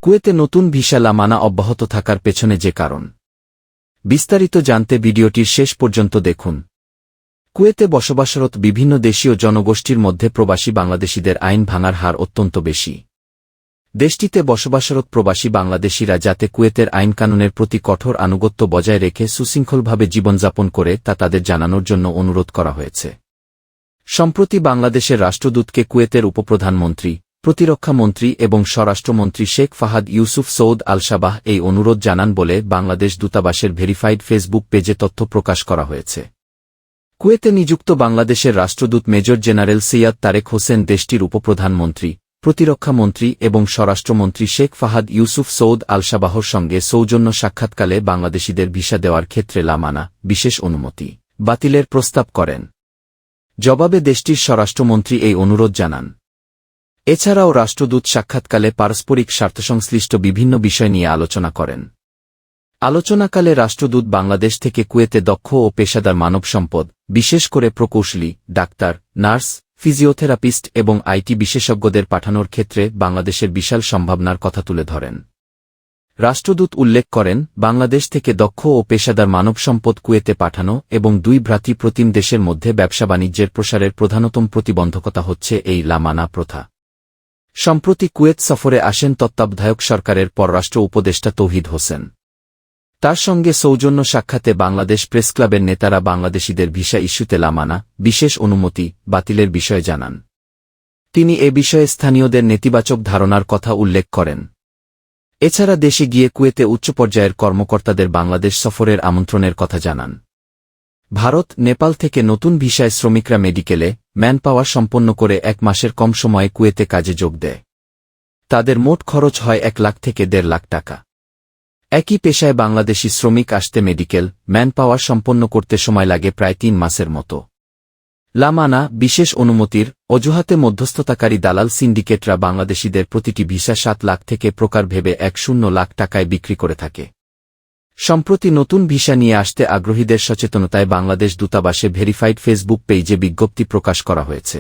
কুয়েতে নতুন ভিসা লামানা অব্যাহত থাকার পেছনে যে কারণ বিস্তারিত জানতে ভিডিওটির শেষ পর্যন্ত দেখুন। কুয়েতে বসবাসরত বিভিন্ন দেশীয় জনগোষ্ঠীর মধ্যে প্রবাসী বাংলাদেশিদের আইন ভাঙার হার অত্যন্ত বেশি। দেশটিতে বসবাসরত প্রবাসী বাংলাদেশিরা যাতে কুয়েতের আইনকানুনের প্রতি কঠোর আনুগত্য বজায় রেখে সুশৃঙ্খলভাবে জীবনযাপন করে তা তাদের জানানোর জন্য অনুরোধ করা হয়েছে। সম্প্রতি বাংলাদেশের রাষ্ট্রদূতকে কুয়েতের উপপ্রধানমন্ত্রী, প্রতিরক্ষা মন্ত্রী এবং স্বরাষ্ট্রমন্ত্রী শেখ ফাহাদ ইউসুফ সৌদ আল সাবাহ এই অনুরোধ জানান বলে বাংলাদেশ দূতাবাসের ভেরিফাইড ফেসবুক পেজে তথ্য প্রকাশ করা হয়েছে। কুয়েতে নিযুক্ত বাংলাদেশের রাষ্ট্রদূত মেজর জেনারেল সৈয়দ তারেক হোসেন দেশটির উপপ্রধানমন্ত্রী, প্রতিরক্ষা মন্ত্রী এবং স্বরাষ্ট্রমন্ত্রী শেখ ফাহাদ ইউসুফ সৌদ আল সাবাহর সঙ্গে সৌজন্য সাক্ষাৎকালে বাংলাদেশিদের ভিসা দেওয়ার ক্ষেত্রে লামানা বিশেষ অনুমতি বাতিলের প্রস্তাব করেন। জবাবে দেশটির স্বরাষ্ট্রমন্ত্রী এই অনুরোধ জানান। এছাড়াও রাষ্ট্রদূত সাক্ষাৎকালে পারস্পরিক স্বার্থসংশ্লিষ্ট বিভিন্ন বিষয় নিয়ে আলোচনা করেন। আলোচনাকালে রাষ্ট্রদূত বাংলাদেশ থেকে কুয়েতে দক্ষ ও পেশাদার মানব সম্পদ, বিশেষ করে প্রকৌশলী, ডাক্তার, নার্স, ফিজিওথেরাপিস্ট এবং আইটি বিশেষজ্ঞদের পাঠানোর ক্ষেত্রে বাংলাদেশের বিশাল সম্ভাবনার কথা তুলে ধরেন। রাষ্ট্রদূত উল্লেখ করেন, বাংলাদেশ থেকে দক্ষ ও পেশাদার মানব সম্পদ কুয়েতে পাঠানো এবং দুই ভ্রাতৃপ্রতিম দেশের মধ্যে ব্যবসা-বাণিজ্যের প্রসারের প্রধানতম প্রতিবন্ধকতা হচ্ছে এই লামানা প্রথা। সম্প্রতি কুয়েত সফরে আসেন তত্ত্বাবধায়ক সরকারের পররাষ্ট্র উপদেষ্টা তৌহিদ হোসেন। তার সঙ্গে সৌজন্য সাক্ষাতে বাংলাদেশ প্রেসক্লাবের নেতারা বাংলাদেশিদের ভিসা ইস্যুতে লামানা বিশেষ অনুমতি বাতিলের বিষয়ে জানান। তিনি এ বিষয়ে স্থানীয়দের নেতিবাচক ধারণার কথা উল্লেখ করেন। এছাড়া দেশে গিয়ে কুয়েতে উচ্চ পর্যায়ের কর্মকর্তাদের বাংলাদেশ সফরের আমন্ত্রণের কথা জানান। ভারত, নেপাল থেকে নতুন ভিসায় শ্রমিকরা মেডিকেলে ম্যান পাওয়ার সম্পন্ন করে 1 মাসের কম সময়ে কুয়েতে কাজে যোগ দেয়। তাদের মোট খরচ হয় 1 লাখ থেকে 1.5 লাখ টাকা। একই পেশায় বাংলাদেশি শ্রমিক আসতে মেডিকেল ম্যান পাওয়ার সম্পন্ন করতে সময় লাগে প্রায় 3 মাসের মতো। লামানা বিশেষ অনুমতির অজুহাতে মধ্যস্থতাকারী দালাল সিন্ডিকেটরা বাংলাদেশিদের প্রতিটি ভিসা 7 লাখ থেকে প্রকার ভেবে 10 লাখ টাকায় বিক্রি করে থাকে। সম্প্রতি নতুন ভিসা নিয়ে আসতে আগ্রহীদের সচেতনতায় বাংলাদেশ দূতাবাসে ভেরিফাইড ফেসবুক পেজে বিজ্ঞপ্তি প্রকাশ করা হয়েছে।